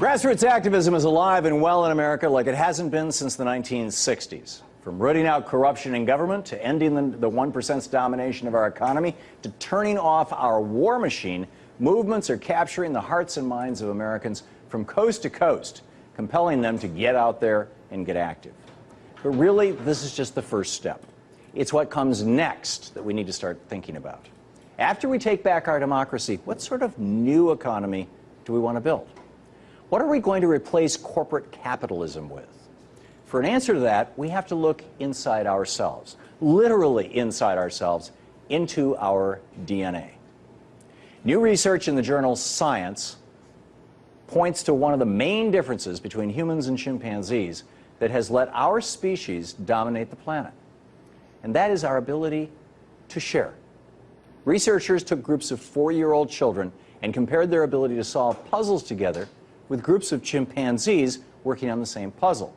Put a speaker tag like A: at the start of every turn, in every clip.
A: Grassroots activism is alive and well in America like it hasn't been since the 1960s. From rooting out corruption in government to ending the 1%'s domination of our economy to turning off our war machine, movements are capturing the hearts and minds of Americans from coast to coast, compelling them to get out there and get active. But really, this is just the first step. It's what comes next that we need to start thinking about. After we take back our democracy, what sort of new economy do we want to build? What are we going to replace corporate capitalism with? For an answer to that, we have to look inside ourselves, literally inside ourselves, into our DNA. New research in the journal Science points to one of the main differences between humans and chimpanzees that has let our species dominate the planet, and that is our ability to share. Researchers took groups of 4-year-old children and compared their ability to solve puzzles together with groups of chimpanzees working on the same puzzle.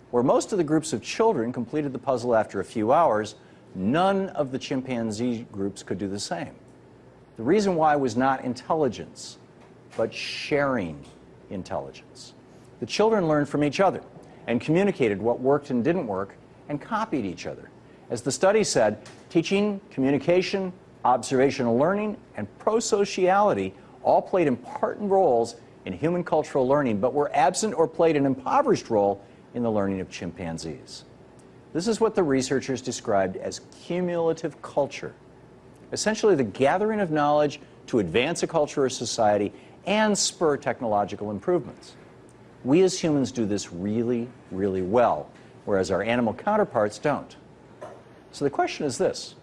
A: Where most of the groups of children completed the puzzle after a few hours, none of the chimpanzee groups could do the same. The reason why was not intelligence, but sharing intelligence. The children learned from each other and communicated what worked and didn't work and copied each other. As the study said, teaching, communication, observational learning, and prosociality all played important roles in human cultural learning, but were absent or played an impoverished role in the learning of chimpanzees. This is what the researchers described as cumulative culture, essentially the gathering of knowledge to advance a culture or society and spur technological improvements. We as humans do this really, really well, whereas our animal counterparts don't. So the question is this: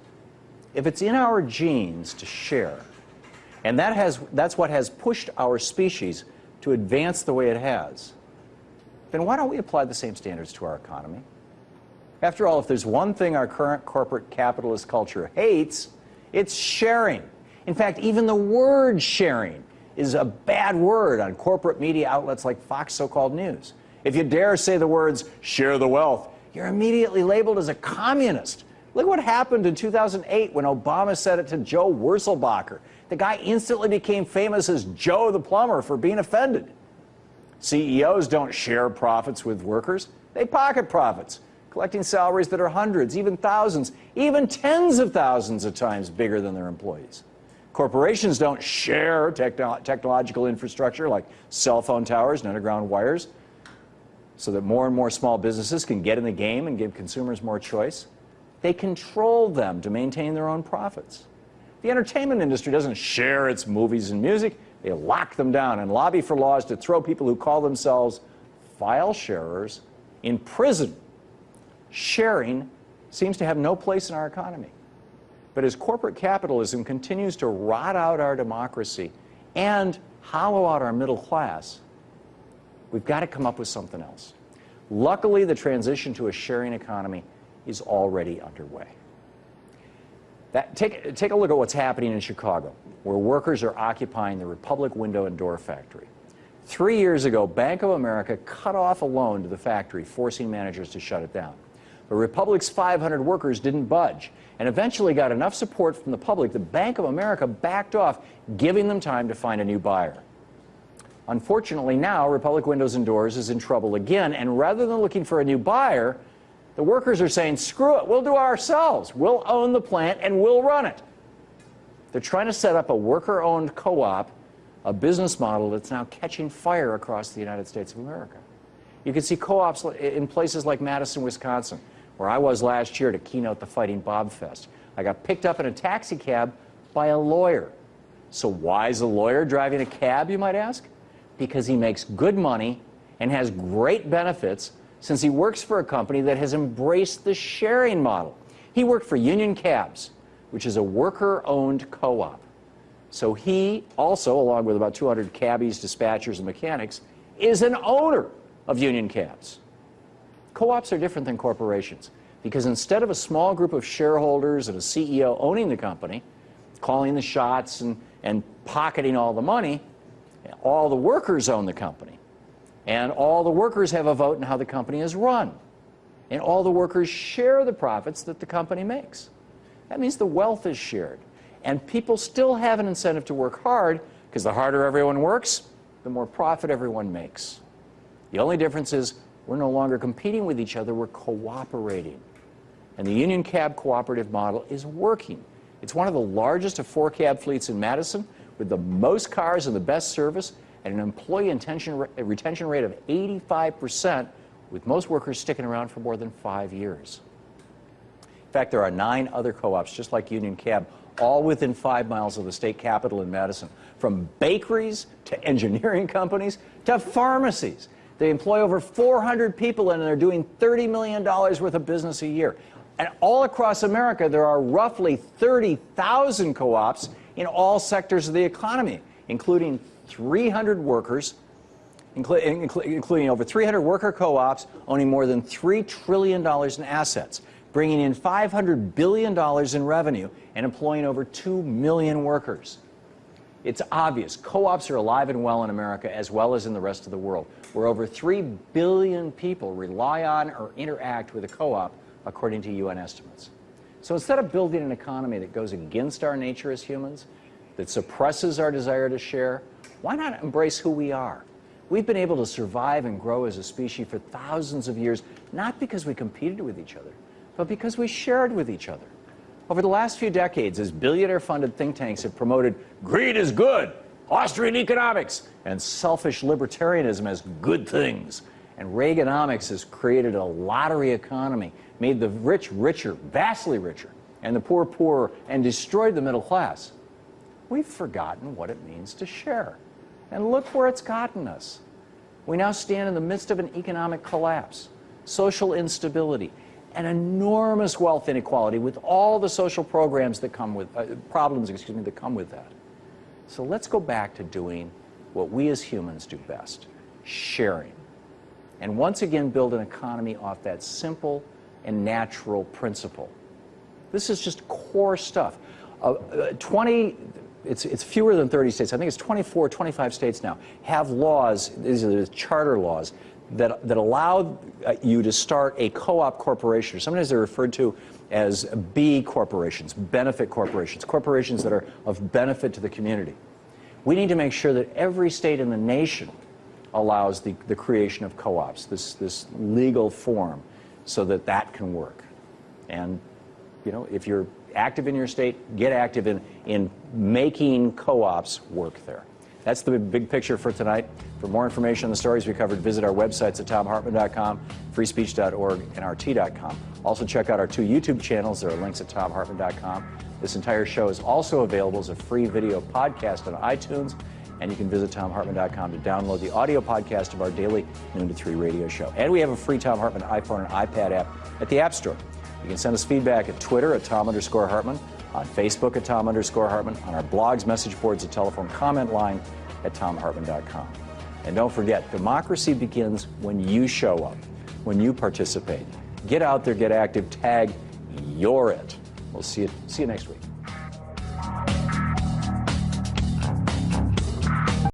A: if it's in our genes to share, and that's what has pushed our species to advance the way it has, then why don't we apply the same standards to our economy? After all, if there's one thing our current corporate capitalist culture hates, it's sharing. In fact, even the word sharing is a bad word on corporate media outlets like Fox so-called news. If you dare say the words, share the wealth, you're immediately labeled as a communist. Look what happened in 2008 when Obama said it to Joe Wurzelbacher. The guy instantly became famous as Joe the Plumber for being offended. CEOs don't share profits with workers. They pocket profits, collecting salaries that are hundreds, even thousands, even tens of thousands of times bigger than their employees. Corporations don't share technological infrastructure like cell phone towers and underground wires so that more and more small businesses can get in the game and give consumers more choice. They control them to maintain their own profits. The entertainment industry doesn't share its movies and music. They lock them down and lobby for laws to throw people who call themselves file sharers in prison. Sharing seems to have no place in our economy. But as corporate capitalism continues to rot out our democracy and hollow out our middle class, we've got to come up with something else. Luckily, the transition to a sharing economy is already underway. Take a look at what's happening in Chicago, where workers are occupying the Republic Window and Door factory. 3 years ago, Bank of America cut off a loan to the factory, forcing managers to shut it down. But Republic's 500 workers didn't budge, and eventually got enough support from the public that Bank of America backed off, giving them time to find a new buyer. Unfortunately, now Republic Windows and Doors is in trouble again, and rather than looking for a new buyer, the workers are saying, screw it, we'll do it ourselves. We'll own the plant and we'll run it. They're trying to set up a worker-owned co-op, a business model that's now catching fire across the United States of America. You can see co-ops in places like Madison, Wisconsin, where I was last year to keynote the Fighting Bob Fest. I got picked up in a taxi cab by a lawyer. So why is a lawyer driving a cab, you might ask? Because he makes good money and has great benefits, since he works for a company that has embraced the sharing model. He worked for Union Cabs, which is a worker-owned co-op. So he also, along with about 200 cabbies, dispatchers, and mechanics, is an owner of Union Cabs. Co-ops are different than corporations, because instead of a small group of shareholders and a CEO owning the company, calling the shots and pocketing all the money, all the workers own the company. And all the workers have a vote in how the company is run. And all the workers share the profits that the company makes. That means the wealth is shared. And people still have an incentive to work hard, because the harder everyone works, the the more profit everyone makes. The only difference is we're no longer competing with each other, we're cooperating. And the union cab cooperative model is working. It's one of the largest of 4 cab fleets in Madison, with the most cars and the best service, and an employee retention rate of 85%, with most workers sticking around for more than 5 years. In fact, there are 9 other co-ops just like Union Cab, all within 5 miles of the state capitol in Madison, from bakeries to engineering companies to pharmacies. They employ over 400 people and they're doing $30 million worth of business a year. And all across America, there are roughly 30,000 co-ops in all sectors of the economy, including 300 workers, including over 300 worker co-ops owning more than $3 trillion in assets, bringing in $500 billion in revenue and employing over 2 million workers. It's obvious co-ops are alive and well in America as well as in the rest of the world, where over 3 billion people rely on or interact with a co-op, according to UN estimates. So instead of building an economy that goes against our nature as humans, that suppresses our desire to share, why not embrace who we are? We've been able to survive and grow as a species for thousands of years, not because we competed with each other, but because we shared with each other. Over the last few decades, as billionaire-funded think tanks have promoted greed is good, Austrian economics, and selfish libertarianism as good things, and Reaganomics has created a lottery economy, made the rich richer, vastly richer, and the poor poorer, and destroyed the middle class, we've forgotten what it means to share. And look where it's gotten us. We now stand in the midst of an economic collapse, social instability, and enormous wealth inequality with all the social programs that come with, problems that come with that. So let's go back to doing what we as humans do best, sharing. And once again build an economy off that simple and natural principle. This is just core stuff. It's fewer than 30 states. I think it's 24, 25 states now have laws, these are the charter laws, that allow you to start a co-op corporation. Sometimes they're referred to as B corporations, benefit corporations, corporations that are of benefit to the community. We need to make sure that every state in the nation allows the creation of co-ops, this legal form, so that that can work. And, you know, if you're active in your state, get active in making co-ops work there. That's the big picture for tonight. For more information on the stories we covered, visit our websites at tomhartman.com, freespeech.org, and RT.com. Also check out our 2 YouTube channels. There are links at tomhartman.com. This entire show is also available as a free video podcast on iTunes, and you can visit tomhartman.com to download the audio podcast of our daily noon to 3 radio show. And we have a free Tom Hartman iPhone and iPad app at the App Store. You can send us feedback at Twitter at Tom_Hartman, on Facebook at Tom_Hartman, on our blogs, message boards, and telephone comment line at tomhartman.com. And don't forget, democracy begins when you show up, when you participate. Get out there, get active, tag, you're it. We'll see you next week.